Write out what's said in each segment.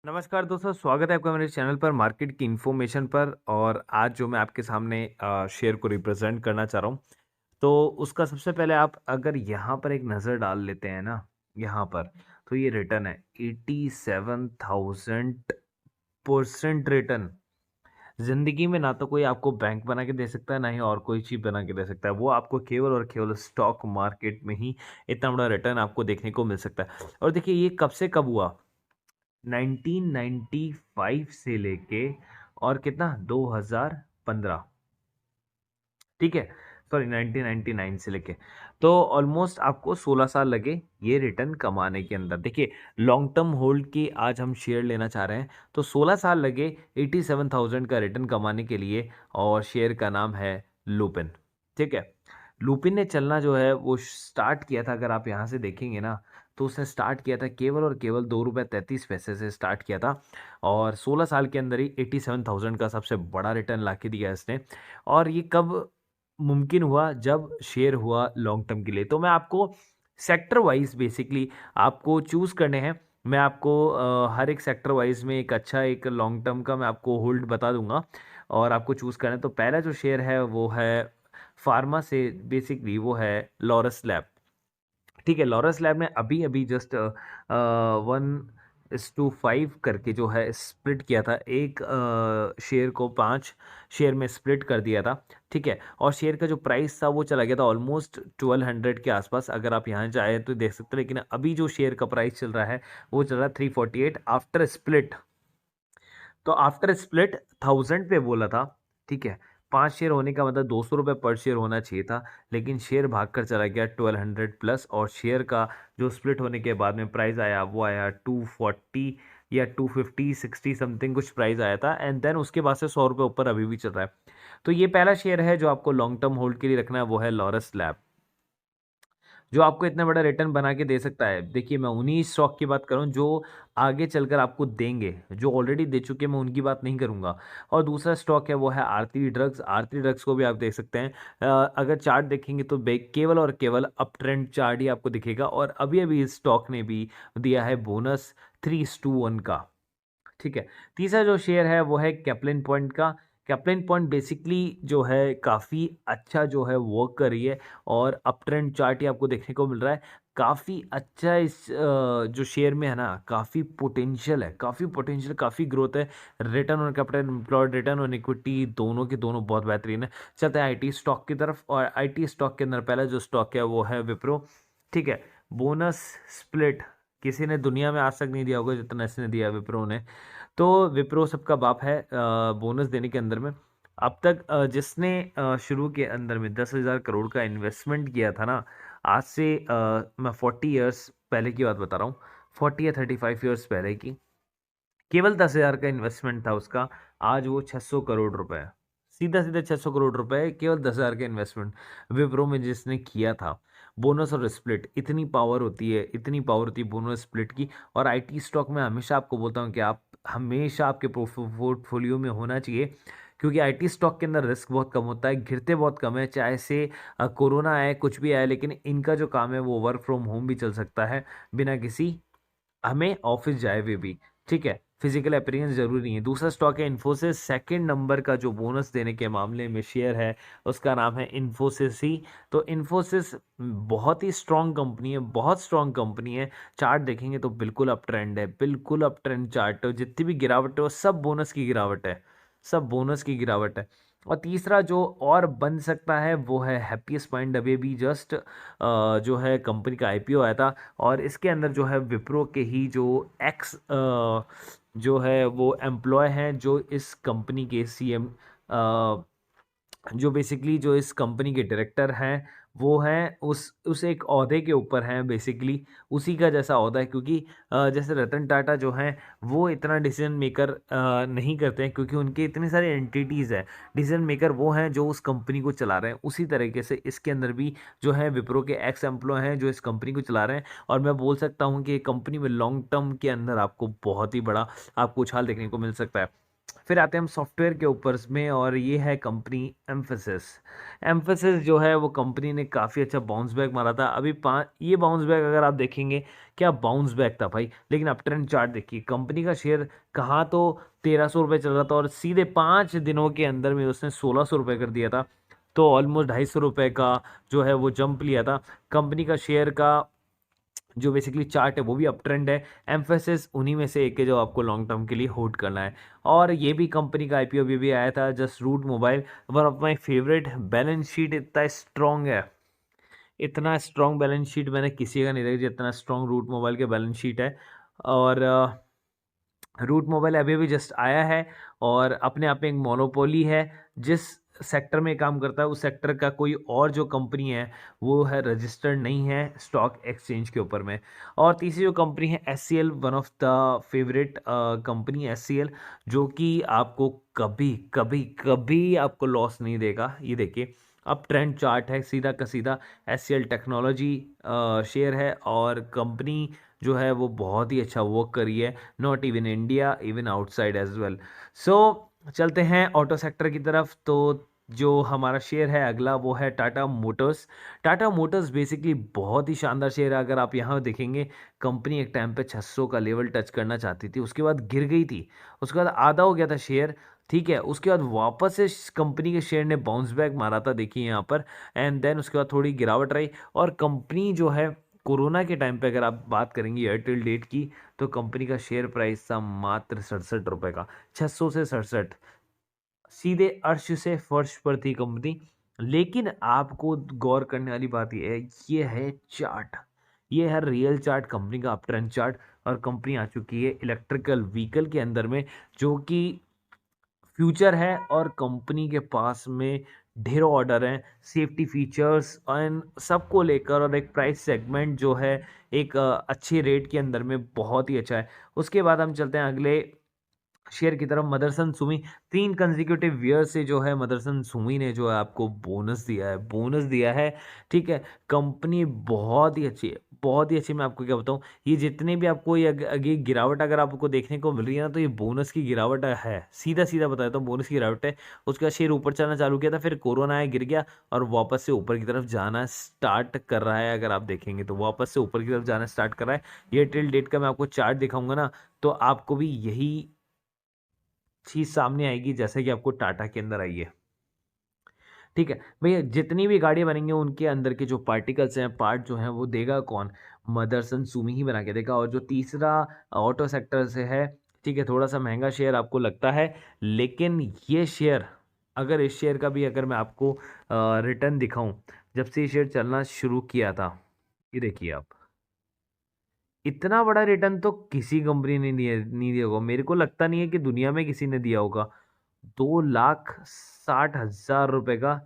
नमस्कार दोस्तों, स्वागत है आपका मेरे चैनल पर मार्केट की इन्फॉर्मेशन पर। और आज जो मैं आपके सामने शेयर को रिप्रेजेंट करना चाह रहा हूँ, तो उसका सबसे पहले आप अगर यहाँ पर एक नज़र डाल लेते हैं ना, यहाँ पर तो ये रिटर्न है 87,000% रिटर्न। जिंदगी में ना तो कोई आपको बैंक बना के दे सकता है, ना ही और कोई चीज़ बना के दे सकता है। वो आपको केवल और केवल स्टॉक मार्केट में ही इतना बड़ा रिटर्न आपको देखने को मिल सकता है। और देखिए ये कब से कब हुआ, 1995 से लेके और कितना 2015, ठीक है, सॉरी 1999 से लेके, तो ऑलमोस्ट आपको 16 साल लगे ये रिटर्न कमाने के अंदर। देखिए लॉन्ग टर्म होल्ड की आज हम शेयर लेना चाह रहे हैं, तो 16 साल लगे 87,000 का रिटर्न कमाने के लिए। और शेयर का नाम है लुपिन, ठीक है। लुपिन ने चलना जो है वो स्टार्ट किया था, अगर आप यहाँ से देखेंगे ना, तो उसने स्टार्ट किया था केवल और केवल 2 रुपये 33 पैसे से स्टार्ट किया था। और 16 साल के अंदर ही 87,000 का सबसे बड़ा रिटर्न ला के दिया इसने। और ये कब मुमकिन हुआ, जब शेयर हुआ लॉन्ग टर्म के लिए। तो मैं आपको सेक्टर वाइज बेसिकली आपको चूज़ करने हैं। मैं आपको हर एक सेक्टर वाइज में एक अच्छा एक लॉन्ग टर्म का मैं आपको होल्ड बता दूंगा और आपको चूज़ करना है। तो पहला जो शेयर है वो है फार्मा से, बेसिकली वो है लॉरस लैब, ठीक है। लॉरस लैब ने अभी अभी जस्ट 1:5 करके जो है स्प्लिट किया था, एक शेयर को 5 शेयर में स्प्लिट कर दिया था, ठीक है। और शेयर का जो प्राइस था वो चला गया था ऑलमोस्ट 1200 के आसपास, अगर आप यहाँ जाए तो देख सकते हैं। लेकिन अभी जो शेयर का प्राइस चल रहा है वो चल रहा है 348 आफ्टर स्प्लिट। तो आफ्टर स्प्लिट 1000 पे बोला था, ठीक है। 5 शेयर होने का मतलब 200 रुपये पर शेयर होना चाहिए था, लेकिन शेयर भागकर चला गया 1200 प्लस। और शेयर का जो स्प्लिट होने के बाद में प्राइस आया वो आया 240 या 250 60 समथिंग कुछ प्राइस आया था। एंड देन उसके बाद से 100 रुपये ऊपर अभी भी चल रहा है। तो ये पहला शेयर है जो आपको लॉन्ग टर्म होल्ड के लिए रखना है, वो है लॉरस लैब, जो आपको इतना बड़ा रिटर्न बना के दे सकता है। देखिए मैं उन्हीं स्टॉक की बात करूं जो आगे चलकर आपको देंगे, जो ऑलरेडी दे चुके हैं मैं उनकी बात नहीं करूंगा। और दूसरा स्टॉक है वो है आरती ड्रग्स। आरती ड्रग्स को भी आप देख सकते हैं। अगर चार्ट देखेंगे तो केवल और केवल अप ट्रेंड चार्ट ही आपको दिखेगा। और अभी अभी इस स्टॉक ने भी दिया है बोनस 3:1 का, ठीक है। तीसरा जो शेयर है वो है कैप्लिन पॉइंट का। कैप्लिन पॉइंट बेसिकली जो है काफ़ी अच्छा जो है वर्क कर रही है, और अप ट्रेंड चार्ट ही आपको देखने को मिल रहा है। काफ़ी अच्छा इस जो शेयर में है ना, काफ़ी पोटेंशियल है, काफ़ी पोटेंशियल, काफ़ी ग्रोथ है। Return on capital employed, return on equity, दोनों के दोनों बहुत बेहतरीन है। चलते हैं आईटी स्टॉक की तरफ। और आईटी स्टॉक के अंदर पहला जो स्टॉक है वो है विप्रो, ठीक है। बोनस स्प्लिट किसी ने दुनिया में आज तक नहीं दिया होगा जितना इसने दिया है विप्रो ने। तो विप्रो सबका बाप है बोनस देने के अंदर में। अब तक जिसने शुरू के अंदर में 10,000 करोड़ का इन्वेस्टमेंट किया था ना, आज से मैं 40 ईयर्स पहले की बात बता रहा हूँ, 40 या 35 ईयर्स पहले की, केवल 10,000 का इन्वेस्टमेंट था उसका। आज वो 600 करोड़ रुपए है, सीधा सीधा 600 करोड़ रुपए, केवल 10,000 का इन्वेस्टमेंट विप्रो में जिसने किया था। बोनस और स्प्लिट, इतनी पावर होती है, इतनी पावर होती है बोनस स्प्लिट की। और आईटी स्टॉक में हमेशा आपको बोलता हूँ कि आप हमेशा आपके पोर्टफोलियो में होना चाहिए, क्योंकि आईटी स्टॉक के अंदर रिस्क बहुत कम होता है, गिरते बहुत कम है। चाहे से कोरोना आए, कुछ भी आए, लेकिन इनका जो काम है वो वर्क फ्रॉम होम भी चल सकता है बिना किसी हमें ऑफिस जाए हुए भी, ठीक है। फिजिकल अपीयरेंस जरूरी नहीं है। दूसरा स्टॉक है इन्फोसिस। सेकंड नंबर का जो बोनस देने के मामले में शेयर है उसका नाम है इन्फोसिस ही। तो इन्फोसिस बहुत ही स्ट्रांग कंपनी है, बहुत स्ट्रांग कंपनी है। चार्ट देखेंगे तो बिल्कुल अप ट्रेंड है, बिल्कुल अप ट्रेंड चार्ट है। जितनी भी गिरावट है वो सब बोनस की गिरावट है, सब बोनस की गिरावट है। और तीसरा जो और बन सकता है वो है हैप्पीएस्ट माइंड। अभी भी जस्ट जो है कंपनी का आईपीओ आया था, और इसके अंदर जो है विप्रो के ही जो एक्स जो है वो एम्प्लॉय हैं, जो इस कंपनी के सीएम, जो बेसिकली जो इस कंपनी के डायरेक्टर हैं, वो हैं उस एक ओहदे के ऊपर हैं, बेसिकली उसी का जैसा ओहदा है। क्योंकि जैसे रतन टाटा जो हैं वो इतना डिसीजन मेकर नहीं करते हैं, क्योंकि उनके इतने सारे एंटिटीज़ हैं। डिसीजन मेकर वो हैं जो उस कंपनी को चला रहे हैं। उसी तरीके से इसके अंदर भी जो है विप्रो के एक्स एम्प्लॉय हैं जो इस कंपनी को चला रहे हैं। और मैं बोल सकता हूँ कि कंपनी में लॉन्ग टर्म के अंदर आपको बहुत ही बड़ा आपको उछाल देखने को मिल सकता है। फिर आते हैं हम सॉफ्टवेयर के ऊपर में, और ये है कंपनी एम्फेसिस। एम्फेसिस जो है वो कंपनी ने काफ़ी अच्छा बाउंस बैक मारा था। अभी ये बाउंस बैक अगर आप देखेंगे, क्या बाउंस बैक था भाई, लेकिन अब ट्रेंड चार्ट देखिए, कंपनी का शेयर कहाँ तो 1300 रुपये चल रहा था, और सीधे 5 दिनों के अंदर में उसने 1600 रुपये कर दिया था। तो ऑलमोस्ट 250 रुपये का जो है वो जंप लिया था कंपनी का शेयर का। जो बेसिकली चार्ट है वो भी अप ट्रेंड है। एम्फेसिस उन्हीं में से एक है जो आपको लॉन्ग टर्म के लिए होल्ड करना है। और ये भी कंपनी का आईपीओ भी आया था, just Route Mobile, one of my favourite. Balance sheet इतना स्ट्रांग है, इतना स्ट्रांग बैलेंस शीट मैंने किसी का नहीं देखा जितना स्ट्रांग रूट मोबाइल के बैलेंस शीट है। और रूट मोबाइल अभी भी जस्ट आया है, और अपने आप में एक मोनोपोली है। जिस सेक्टर में काम करता है उस सेक्टर का कोई और जो कंपनी है वो है रजिस्टर्ड नहीं है स्टॉक एक्सचेंज के ऊपर में। और तीसरी जो कंपनी है S C L, one of the favourite company S C L, जो कि आपको कभी कभी कभी आपको लॉस नहीं देगा। ये देखिए, अब ट्रेंड चार्ट है सीधा का सीधा। S C L technology share है, और कंपनी जो है वो बहुत ही अच्छा वर्क करी है, not even India, even outside as well. So चलते हैं ऑटो सेक्टर की तरफ। तो जो हमारा शेयर है अगला वो है Tata Motors. Tata Motors basically बहुत ही शानदार शेयर है। अगर आप यहाँ देखेंगे, कंपनी एक टाइम पे 600 का लेवल टच करना चाहती थी, उसके बाद गिर गई थी, उसके बाद आधा हो गया था शेयर, ठीक है। उसके बाद वापस से कंपनी के शेयर ने बाउंस बैक मारा था, देखिए यहाँ पर। एंड देन उसके बाद थोड़ी गिरावट रही, और कंपनी जो है कोरोना के टाइम पे अगर आप बात करेंगे एयरटेल डेट की, तो कंपनी का शेयर प्राइस था मात्र 67 रुपये का। 600 से 67, सीधे अर्श से फर्श पर थी कंपनी। लेकिन आपको गौर करने वाली बात यह है, ये है चार्ट, ये है रियल चार्ट कंपनी का, अप ट्रेंड चार्ट। और कंपनी आ चुकी है इलेक्ट्रिकल व्हीकल के अंदर में, जो कि फ्यूचर है, और कंपनी के पास में ढेरों ऑर्डर हैं, सेफ्टी फीचर्स एंड सबको लेकर, और एक प्राइस सेगमेंट जो है एक अच्छे रेट के अंदर में बहुत ही अच्छा है। उसके बाद हम चलते हैं अगले शेयर की तरफ, मदरसन सुमी। 3 कंसेक्यूटिव ईयर से जो है मदरसन सुमी ने जो है आपको बोनस दिया है, बोनस दिया है, ठीक है। कंपनी बहुत ही अच्छी है, बहुत ही अच्छी। मैं आपको क्या बताऊं, ये जितने भी आपको ये आगे गिरावट अगर आपको देखने को मिल रही है ना, तो ये बोनस की गिरावट है, सीधा सीधा बताया तो बोनस की गिरावट है। उसका शेयर ऊपर चलना चालू किया था, फिर कोरोना आया, गिर गया, और वापस से ऊपर की तरफ जाना स्टार्ट कर रहा है। अगर आप देखेंगे तो वापस से ऊपर की तरफ जाना स्टार्ट कर रहा है। ये टिल डेट का मैं आपको चार्ट दिखाऊंगा ना, तो आपको भी यही चीज सामने आएगी जैसे कि आपको टाटा के अंदर आई है, ठीक है। भैया जितनी भी गाड़ियां बनेंगी उनके अंदर के जो पार्टिकल्स हैं, पार्ट जो हैं, वो देगा कौन? मदरसन सुमी ही बना के देगा। और जो तीसरा ऑटो सेक्टर से है, ठीक है, थोड़ा सा महंगा शेयर आपको लगता है, लेकिन ये शेयर, अगर इस शेयर का भी अगर मैं आपको रिटर्न दिखाऊं, जब से ये शेयर चलना शुरू किया था, ये देखिए आप, इतना बड़ा रिटर्न तो किसी कंपनी ने नहीं दिया होगा। मेरे को लगता नहीं है कि दुनिया में किसी ने दिया होगा। 2,60,000 रुपए का,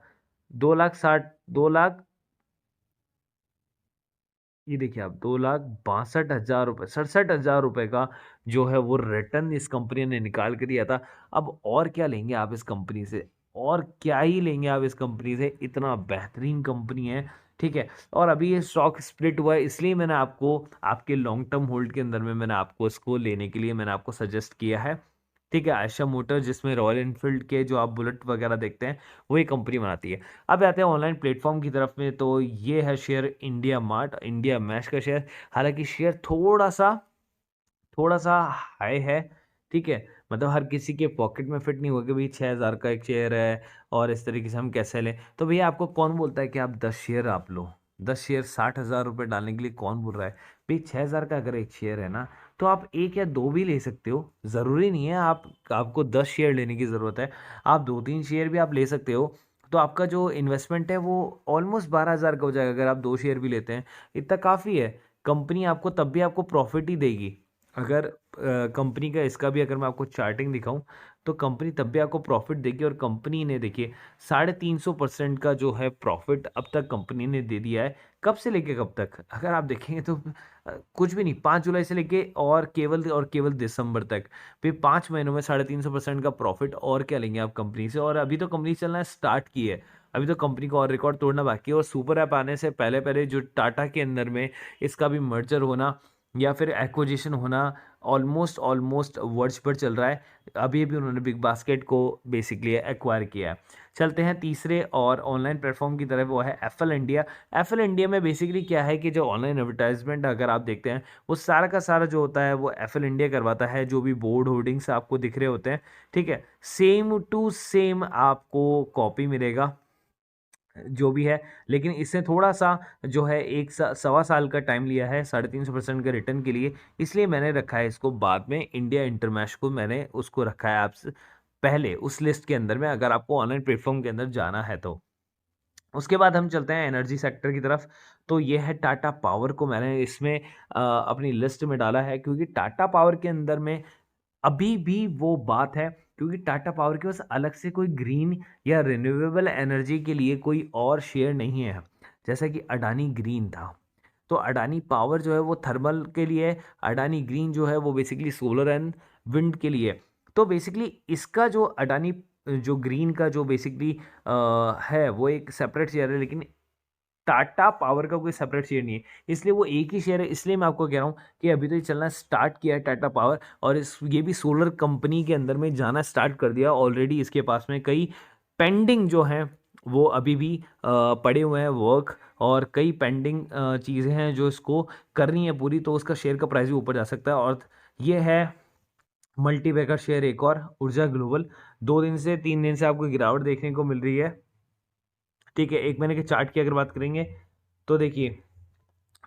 2,60,000, 2 लाख, ये देखिए आप, 2,62,000 रुपये, 67,000 रुपये का जो है वो रिटर्न इस कंपनी ने निकाल के दिया था। अब और क्या लेंगे आप इस कंपनी से, और क्या ही लेंगे आप इस कंपनी से, इतना बेहतरीन कंपनी है, ठीक है। और अभी ये स्टॉक स्प्लिट हुआ है, इसलिए मैंने आपको आपके लॉन्ग टर्म होल्ड के अंदर में मैंने आपको इसको लेने के लिए मैंने आपको सजेस्ट किया है, ठीक है। आयशा मोटर, जिसमें रॉयल एनफील्ड के जो आप बुलेट वगैरह देखते हैं, वही कंपनी बनाती है। अब आते हैं ऑनलाइन प्लेटफॉर्म की तरफ में, तो ये है share India Mart, India Mesh का शेयर। हालांकि शेयर थोड़ा सा हाई है, ठीक है। मतलब हर किसी के पॉकेट में फिट नहीं होगा कि भाई 6,000 का एक शेयर है और इस तरीके से हम कैसे लें। तो भैया आपको कौन बोलता है कि आप 10 शेयर आप लो? 10 शेयर 60,000 रुपये डालने के लिए कौन बोल रहा है? भाई 6,000 का अगर एक शेयर है ना, तो आप एक या दो भी ले सकते हो, ज़रूरी नहीं है आपको 10 शेयर लेने की ज़रूरत है। आप 2-3 शेयर भी आप ले सकते हो, तो आपका जो इन्वेस्टमेंट है वो ऑलमोस्ट 12,000 का हो जाएगा। अगर आप 2 शेयर भी लेते हैं, इतना काफ़ी है। कंपनी आपको तब भी आपको प्रॉफिट ही देगी। अगर कंपनी का इसका भी अगर मैं आपको चार्टिंग दिखाऊं, तो कंपनी तब भी आपको प्रॉफिट देगी। और कंपनी ने देखिए 350% का जो है प्रॉफिट अब तक कंपनी ने दे दिया है। कब से लेके कब तक अगर आप देखेंगे तो कुछ भी नहीं, 5 जुलाई से लेके और केवल दिसंबर तक, फिर 5 महीनों में 350% का प्रॉफिट। और क्या लेंगे आप कंपनी से? और अभी तो कंपनी चलना स्टार्ट की है, अभी तो कंपनी को और रिकॉर्ड तोड़ना बाकी है। और सुपर ऐप आने से पहले पहले जो टाटा के अंदर में इसका भी मर्जर होना या फिर एक्विजिशन होना ऑलमोस्ट ऑलमोस्ट वर्ज पर चल रहा है। अभी अभी उन्होंने बिग बास्केट को बेसिकली एक्वायर किया है। चलते हैं तीसरे और ऑनलाइन प्लेटफॉर्म की तरफ, वो है एफएल इंडिया। एफएल इंडिया में बेसिकली क्या है कि जो ऑनलाइन एडवर्टाइजमेंट अगर आप देखते हैं वो सारा का सारा जो होता है वो एफएल इंडिया करवाता है। जो भी बोर्ड होर्डिंग्स आपको दिख रहे होते हैं, ठीक है, सेम टू सेम आपको कॉपी मिलेगा जो भी है। लेकिन इससे थोड़ा सा जो है सवा साल का टाइम लिया है 350% के रिटर्न के लिए, इसलिए मैंने रखा है इसको बाद में। इंडिया इंटरमैश को मैंने उसको रखा है आपसे पहले उस लिस्ट के अंदर में, अगर आपको ऑनलाइन प्लेटफॉर्म के अंदर जाना है तो। उसके बाद हम चलते हैं एनर्जी सेक्टर की तरफ। तो ये है टाटा पावर को मैंने इसमें अपनी लिस्ट में डाला है, क्योंकि टाटा पावर के अंदर में अभी भी वो बात है, क्योंकि टाटा पावर के पास अलग से कोई ग्रीन या रिन्यूएबल एनर्जी के लिए कोई और शेयर नहीं है। जैसा कि अडानी ग्रीन था, तो अडानी पावर जो है वो थर्मल के लिए है, अडानी ग्रीन जो है वो बेसिकली सोलर एंड विंड के लिए है। तो बेसिकली इसका जो अडानी जो ग्रीन का जो बेसिकली है वो एक सेपरेट शेयर है, लेकिन टाटा पावर का कोई सेपरेट शेयर नहीं है, इसलिए वो एक ही शेयर है। इसलिए मैं आपको कह रहा हूँ कि अभी तो ये चलना स्टार्ट किया है टाटा पावर, और ये भी सोलर कंपनी के अंदर में जाना स्टार्ट कर दिया ऑलरेडी। इसके पास में कई पेंडिंग जो हैं वो अभी भी पड़े हुए हैं वर्क, और कई पेंडिंग चीज़ें हैं जो इसको करनी है पूरी, तो उसका शेयर का प्राइस भी ऊपर जा सकता है। और ये है मल्टीबैगर शेयर एक और, ऊर्जा ग्लोबल। 2 दिन से 3 दिन से आपको गिरावट देखने को मिल रही है, ठीक है। 1 महीने के चार्ट की अगर बात करेंगे तो देखिए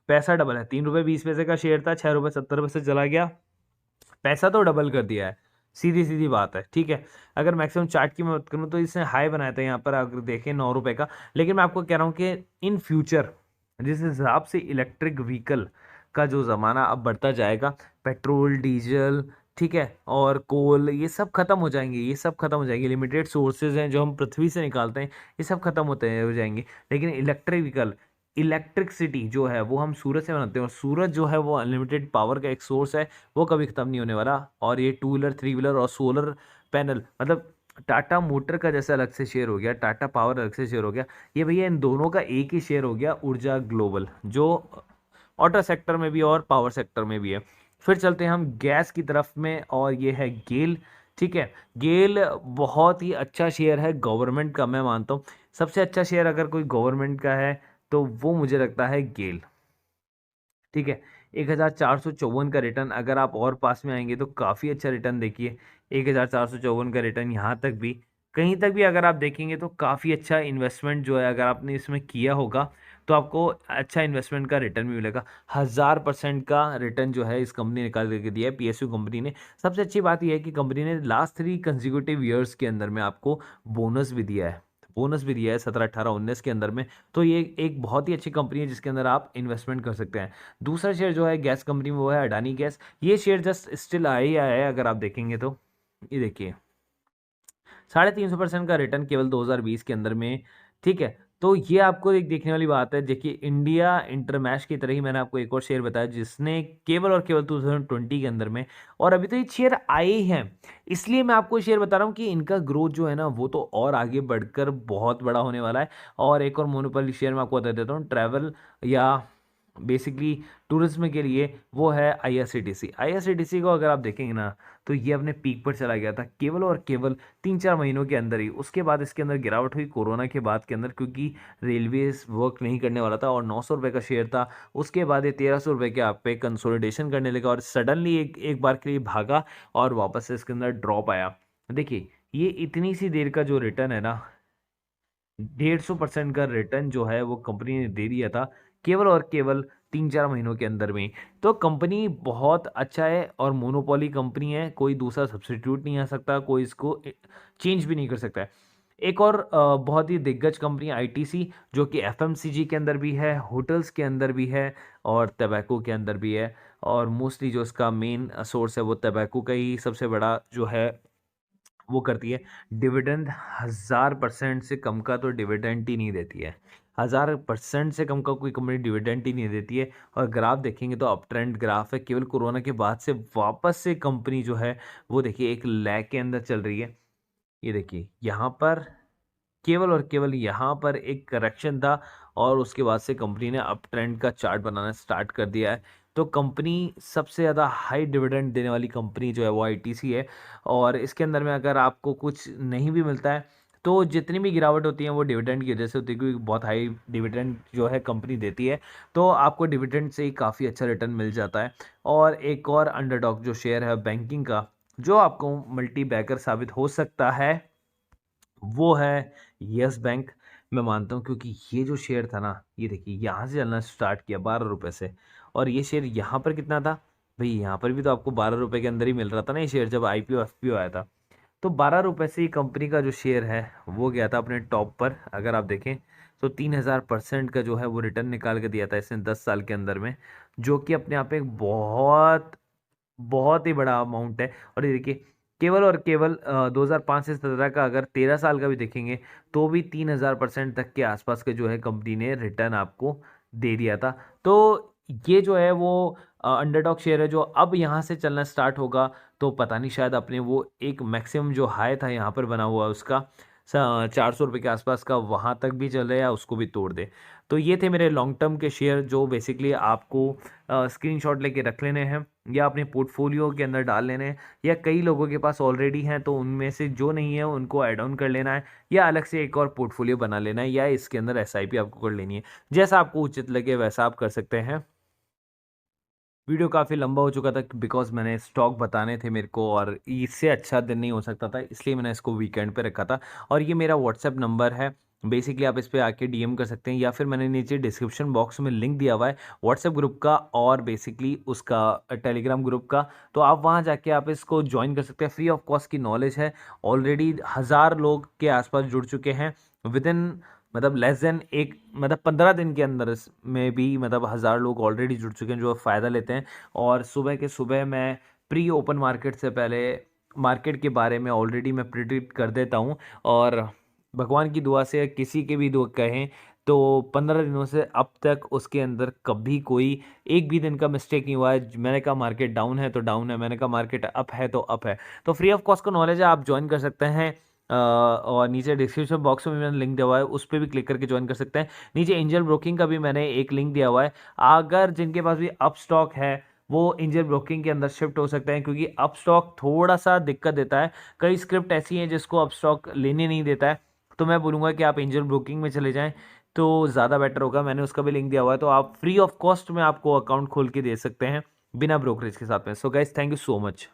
पैसा डबल है। 3 रुपये 20 पैसे का शेयर था, 6 रुपये 70 पैसे चला गया, पैसा तो डबल कर दिया है, सीधी सीधी बात है, ठीक है। अगर मैक्सिमम चार्ट की मैं बात करूँ तो इसने हाई बनाया था यहाँ पर, अगर देखें 9 रुपये का। लेकिन मैं आपको कह रहा हूँ कि इन फ्यूचर जिस हिसाब से इलेक्ट्रिक व्हीकल का जो ज़माना अब बढ़ता जाएगा, पेट्रोल डीजल, ठीक है, और कोल, ये सब खत्म हो जाएंगे, ये सब खत्म हो जाएंगे। लिमिटेड सोर्सेज हैं जो हम पृथ्वी से निकालते हैं, ये सब खत्म होते हो जाएंगे। लेकिन इलेक्ट्रिक व्हीकल, इलेक्ट्रिसिटी जो है वो हम सूरज से बनाते हैं, और सूरज जो है वो अनलिमिटेड पावर का एक सोर्स है, वो कभी खत्म नहीं होने वाला। और ये 2 व्हीलर 3 व्हीलर और सोलर पैनल, मतलब टाटा मोटर का जैसे अलग से शेयर हो गया, टाटा पावर अलग से शेयर हो गया, ये भैया इन दोनों का एक ही शेयर हो गया, ऊर्जा ग्लोबल, जो ऑटो सेक्टर में भी और पावर सेक्टर में भी है। फिर चलते हैं हम गैस की तरफ में, और ये है गेल, ठीक है। गेल बहुत ही अच्छा शेयर है गवर्नमेंट का, मैं मानता हूँ सबसे अच्छा शेयर अगर कोई गवर्नमेंट का है तो वो मुझे लगता है गेल, ठीक है। 1454 का रिटर्न, अगर आप और पास में आएंगे तो काफ़ी अच्छा रिटर्न देखिए। 1454 का रिटर्न यहाँ तक भी, कहीं तक भी अगर आप देखेंगे तो काफ़ी अच्छा इन्वेस्टमेंट जो है, अगर आपने इसमें किया होगा तो आपको अच्छा इन्वेस्टमेंट का रिटर्न भी मिलेगा। 1000% का रिटर्न जो है इस कंपनी ने निकाल करके दिया है, पीएसयू कंपनी ने। सबसे अच्छी बात यह है कि कंपनी ने लास्ट 3 कंजिक्यूटिव ईयर्स के अंदर में आपको बोनस भी दिया है, बोनस भी दिया है 17 18 19 के अंदर में। तो ये एक बहुत ही अच्छी कंपनी है जिसके अंदर आप इन्वेस्टमेंट कर सकते हैं। दूसरा शेयर जो है गैस कंपनी में वो है अडानी गैस। ये शेयर जस्ट स्टिल आया ही आया है, अगर आप देखेंगे तो ये देखिए 350% का रिटर्न केवल 2020 के अंदर में, ठीक है। तो ये आपको एक देखने वाली बात है। देखिए इंडिया इंटरमैश की तरह ही मैंने आपको एक और शेयर बताया जिसने केवल और केवल 2020 के अंदर में, और अभी तो ये शेयर आए ही हैं, इसलिए मैं आपको शेयर बता रहा हूँ कि इनका ग्रोथ जो है ना वो तो और आगे बढ़कर बहुत बड़ा होने वाला है। और एक और मोनोपोली शेयर मैं आपको बता देता हूँ, ट्रैवल या बेसिकली टूरिज्म के लिए, वो है आईआरसीटीसी। आईआरसीटीसी को अगर आप देखेंगे ना तो ये अपने पीक पर चला गया था केवल और केवल 3 4 महीनों के अंदर ही। उसके बाद इसके अंदर गिरावट हुई कोरोना के बाद के अंदर, क्योंकि रेलवेज वर्क नहीं करने वाला था और 900 रुपये का शेयर था। उसके बाद ये 1300 रुपये के आप पे कंसोलिडेशन करने लगा, और सडनली एक बार के लिए भागा और वापस से इसके अंदर ड्रॉप आया। देखिए ये इतनी सी देर का जो रिटर्न है ना, 150% का रिटर्न जो है वो कंपनी ने दे दिया था केवल और केवल 3 4 महीनों के अंदर में। तो कंपनी बहुत अच्छा है, और मोनोपोली कंपनी है, कोई दूसरा सब्स्टिट्यूट नहीं आ सकता, कोई इसको चेंज भी नहीं कर सकता है। एक और बहुत ही दिग्गज कंपनी आईटीसी, जो कि एफएमसीजी के अंदर भी है, होटल्स के अंदर भी है, और टबैको के अंदर भी है। और मोस्टली जो इसका मेन सोर्स है वो टबैको का ही सबसे बड़ा जो है वो करती है। डिविडेंड 1000% से कम का तो डिविडेंड ही नहीं देती है, 1000% से कम का कोई कंपनी डिविडेंड ही नहीं देती है। और ग्राफ देखेंगे तो अप ट्रेंड ग्राफ है, केवल कोरोना के बाद से वापस से कंपनी जो है वो देखिए एक लैग के अंदर चल रही है। ये देखिए यहाँ पर केवल और केवल यहाँ पर एक करेक्शन था, और उसके बाद से कंपनी ने अप ट्रेंड का चार्ट बनाना स्टार्ट कर दिया है। तो कंपनी सबसे ज़्यादा हाई डिविडेंड देने वाली कंपनी जो है वो आईटीसी है। और इसके अंदर में अगर आपको कुछ नहीं भी मिलता है तो जितनी भी गिरावट होती है वो डिविडेंड की वजह से होती है, क्योंकि बहुत हाई डिविडेंड जो है कंपनी देती है, तो आपको डिविडेंड से ही काफ़ी अच्छा रिटर्न मिल जाता है। और एक और अंडरडॉग जो शेयर है बैंकिंग का, जो आपको मल्टी बैगर साबित हो सकता है, वो है यस बैंक। मैं मानता हूँ, क्योंकि ये जो शेयर था ना, ये देखिए यहाँ से चलना स्टार्ट किया 12 रुपये से, और ये शेयर यहाँ पर कितना था भाई, यहाँ पर भी तो आपको 12 रुपये के अंदर ही मिल रहा था ना ये शेयर, जब आईपीओ एफपीओ आया था। तो 12 रुपये से ही कंपनी का जो शेयर है वो गया था अपने टॉप पर। अगर आप देखें तो 3000% का जो है वो रिटर्न निकाल के दिया था इसने 10 साल के अंदर में, जो कि अपने आप में एक बहुत बहुत ही बड़ा अमाउंट है। और ये देखिए, केवल और केवल 2005 से 17 का अगर 13 साल का भी देखेंगे तो भी 3000% तक के आसपास के जो है कंपनी ने रिटर्न आपको दे दिया था। तो ये जो है वो अंडरडॉग शेयर है, जो अब यहाँ से चलना स्टार्ट होगा तो पता नहीं, शायद अपने वो एक मैक्सिमम जो हाई था यहाँ पर बना हुआ उसका 400 रुपये के आसपास का, वहाँ तक भी चले या उसको भी तोड़ दे। तो ये थे मेरे लॉन्ग टर्म के शेयर, जो बेसिकली आपको स्क्रीनशॉट लेके रख लेने हैं या अपने पोर्टफोलियो के अंदर डाल लेने हैं, या कई लोगों के पास ऑलरेडी हैं तो उनमें से जो नहीं है उनको ऐड ऑन कर लेना है, या अलग से एक और पोर्टफोलियो बना लेना है, या इसके अंदर एसआईपी आपको कर लेनी है। जैसा आपको उचित लगे वैसा आप कर सकते हैं। वीडियो काफ़ी लंबा हो चुका था बिकॉज मैंने स्टॉक बताने थे मेरे को, और इससे अच्छा दिन नहीं हो सकता था, इसलिए मैंने इसको वीकेंड पे रखा था। और ये मेरा व्हाट्सएप नंबर है, बेसिकली आप इस पे आके डीएम कर सकते हैं, या फिर मैंने नीचे डिस्क्रिप्शन बॉक्स में लिंक दिया हुआ है व्हाट्सएप ग्रुप का और बेसिकली उसका टेलीग्राम ग्रुप का। तो आप वहाँ जाके आप इसको ज्वाइन कर सकते हैं, फ्री ऑफ कॉस्ट की नॉलेज है। ऑलरेडी 1000 लोग के आसपास जुड़ चुके हैं विद इन, मतलब लेस देन एक, मतलब 15 दिन के अंदर में भी, मतलब 1000 लोग ऑलरेडी जुड़ चुके हैं जो फ़ायदा लेते हैं। और सुबह के सुबह मैं प्री ओपन मार्केट से पहले मार्केट के बारे में ऑलरेडी मैं प्रिडिक्ट कर देता हूँ। और भगवान की दुआ से किसी के भी दुआ कहें तो 15 दिनों से अब तक उसके अंदर कभी कोई एक भी दिन का मिस्टेक नहीं हुआ है। मैंने कहा मार्केट डाउन है तो डाउन है, मैंने कहा मार्केट अप है तो अप है। तो फ्री ऑफ कॉस्ट का नॉलेज है, आप ज्वाइन कर सकते हैं। और नीचे डिस्क्रिप्शन बॉक्स में भी मैंने लिंक दिया हुआ है, उस पर भी क्लिक करके ज्वाइन कर सकते हैं। नीचे एंजल ब्रोकिंग का भी मैंने एक लिंक दिया हुआ है, अगर जिनके पास भी अप स्टॉक है वो एंजल ब्रोकिंग के अंदर शिफ्ट हो सकते हैं, क्योंकि अप स्टॉक थोड़ा सा दिक्कत देता है। कई स्क्रिप्ट ऐसी हैं जिसको अप स्टॉक लेने नहीं देता है, तो मैं बोलूँगा कि आप एंजल ब्रोकिंग में चले जाएं तो ज़्यादा बेटर होगा। मैंने उसका भी लिंक दिया हुआ है, तो आप फ्री ऑफ कॉस्ट में आपको अकाउंट खोल के दे सकते हैं बिना ब्रोकरेज के साथ में। So guys, thank you so much.